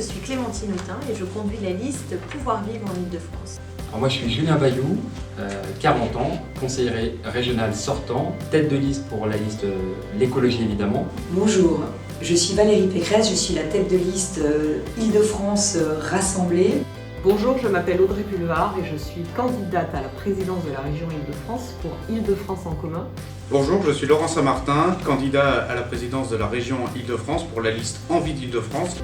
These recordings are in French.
je suis Clémentine Autain et je conduis la liste Pouvoir vivre en Île-de-France. Alors moi je suis Julien Bayou, 40 ans, conseiller régional sortant, tête de liste pour la liste l'écologie évidemment. Bonjour, je suis Valérie Pécresse, je suis la tête de liste Île-de-France rassemblée. Bonjour, je m'appelle Audrey Pulvar et je suis candidate à la présidence de la région Île-de-France pour Île-de-France en commun. Bonjour, je suis Laurent Saint-Martin, candidat à la présidence de la région Île-de-France pour la liste Envie d'Île-de-France.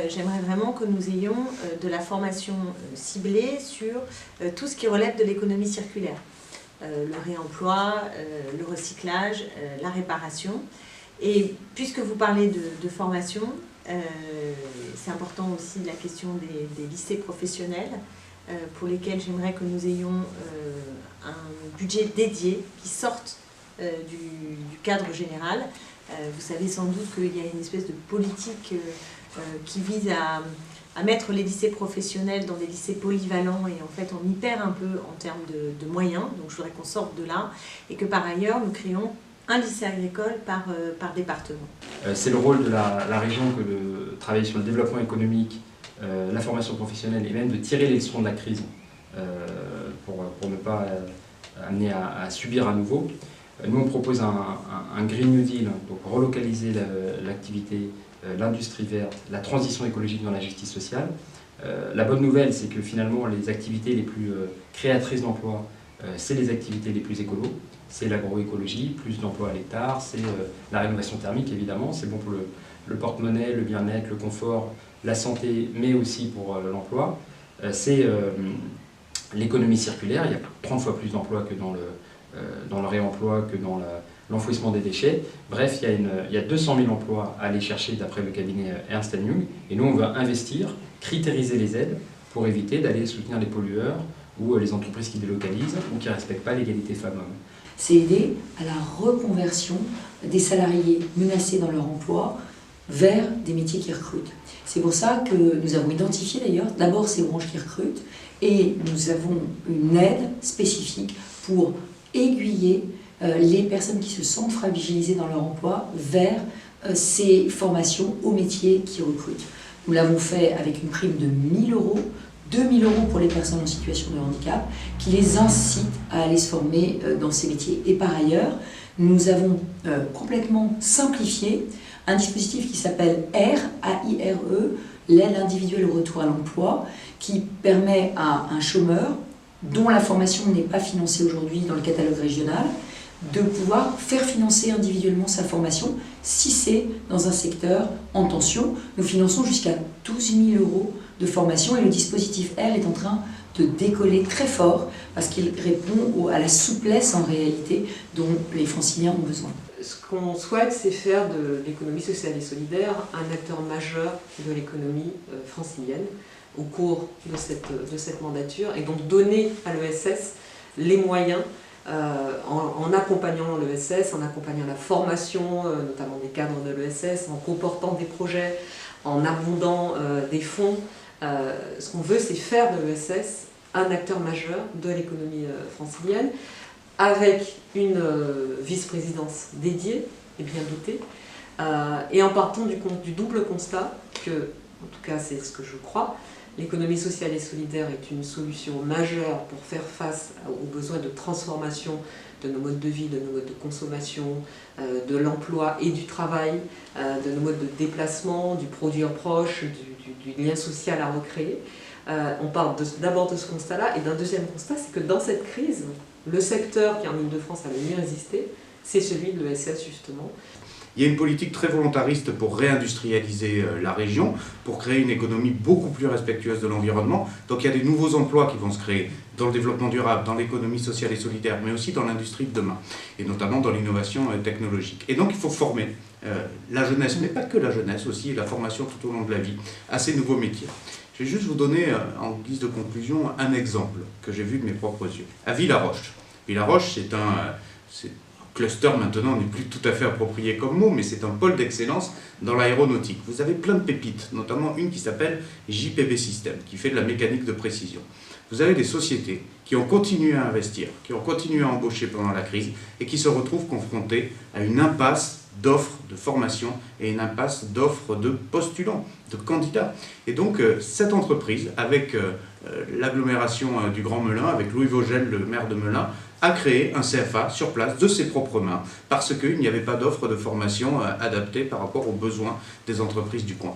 J'aimerais vraiment que nous ayons de la formation ciblée sur tout ce qui relève de l'économie circulaire. Le réemploi, le recyclage, la réparation. Et puisque vous parlez de formation, c'est important aussi la question des lycées professionnels pour lesquels j'aimerais que nous ayons un budget dédié qui sorte du cadre général. Vous savez sans doute qu'il y a une espèce de politique qui vise à mettre les lycées professionnels dans des lycées polyvalents et en fait on y perd un peu en termes de moyens, donc je voudrais qu'on sorte de là et que par ailleurs nous créons un lycée agricole par département. C'est le rôle de la région que de travailler sur le développement économique, la formation professionnelle et même de tirer les leçons de la crise pour ne pas amener à subir à nouveau. Nous on propose un Green New Deal, donc relocaliser l'activité, l'industrie verte, la transition écologique dans la justice sociale. La bonne nouvelle, c'est que finalement les activités les plus créatrices d'emplois, c'est les activités les plus écolos. C'est l'agroécologie, plus d'emplois à l'hectare, c'est la rénovation thermique évidemment, c'est bon pour le porte-monnaie, le bien-être, le confort, la santé, mais aussi pour l'emploi. C'est l'économie circulaire, il y a 30 fois plus d'emplois que dans le réemploi, que dans l'enfouissement des déchets. Bref, il y a 200 000 emplois à aller chercher d'après le cabinet Ernst & Young. Et nous, on va investir, critériser les aides pour éviter d'aller soutenir les pollueurs ou les entreprises qui délocalisent ou qui ne respectent pas l'égalité femmes-hommes. C'est aider à la reconversion des salariés menacés dans leur emploi vers des métiers qui recrutent. C'est pour ça que nous avons identifié d'ailleurs d'abord ces branches qui recrutent et nous avons une aide spécifique pour aiguiller les personnes qui se sentent fragilisées dans leur emploi vers ces formations aux métiers qui recrutent. Nous l'avons fait avec une prime de 1 000 €, 2 000 € pour les personnes en situation de handicap, qui les incite à aller se former dans ces métiers. Et par ailleurs, nous avons complètement simplifié un dispositif qui s'appelle AIRE, l'aide individuelle au retour à l'emploi, qui permet à un chômeur dont la formation n'est pas financée aujourd'hui dans le catalogue régional, de pouvoir faire financer individuellement sa formation si c'est dans un secteur en tension. Nous finançons jusqu'à 12 000 € de formation et le dispositif R est en train de décoller très fort parce qu'il répond à la souplesse en réalité dont les franciliens ont besoin. Ce qu'on souhaite, c'est faire de l'économie sociale et solidaire un acteur majeur de l'économie francilienne au cours de cette mandature et donc donner à l'ESS les moyens en accompagnant l'ESS, en accompagnant la formation, notamment des cadres de l'ESS, en comportant des projets, en abondant des fonds. Ce qu'on veut, c'est faire de l'ESS un acteur majeur de l'économie francilienne, avec une vice-présidence dédiée et bien dotée, et en partant du double constat que, en tout cas c'est ce que je crois, l'économie sociale et solidaire est une solution majeure pour faire face aux besoins de transformation de nos modes de vie, de nos modes de consommation, de l'emploi et du travail, de nos modes de déplacement, du produire proche, du lien social à recréer. On part d'abord de ce constat-là, et d'un deuxième constat, c'est que dans cette crise, le secteur qui en Île-de-France a le mieux résisté, c'est celui de l'ESS justement. Il y a une politique très volontariste pour réindustrialiser la région, pour créer une économie beaucoup plus respectueuse de l'environnement. Donc il y a des nouveaux emplois qui vont se créer dans le développement durable, dans l'économie sociale et solidaire, mais aussi dans l'industrie de demain, et notamment dans l'innovation technologique. Et donc il faut former la jeunesse, mais pas que la jeunesse, aussi la formation tout au long de la vie, à ces nouveaux métiers. Je vais juste vous donner, en guise de conclusion, un exemple que j'ai vu de mes propres yeux. À Villaroche. Villaroche, c'est un cluster maintenant n'est plus tout à fait approprié comme mot, mais c'est un pôle d'excellence dans l'aéronautique. Vous avez plein de pépites, notamment une qui s'appelle JPB System, qui fait de la mécanique de précision. Vous avez des sociétés qui ont continué à investir, qui ont continué à embaucher pendant la crise et qui se retrouvent confrontées à une impasse d'offres de formation et une impasse d'offres de postulants, de candidats. Et donc cette entreprise, avec l'agglomération du Grand Melun, avec Louis Vogel, le maire de Melun, a créé un CFA sur place de ses propres mains parce qu'il n'y avait pas d'offre de formation adaptée par rapport aux besoins des entreprises du coin.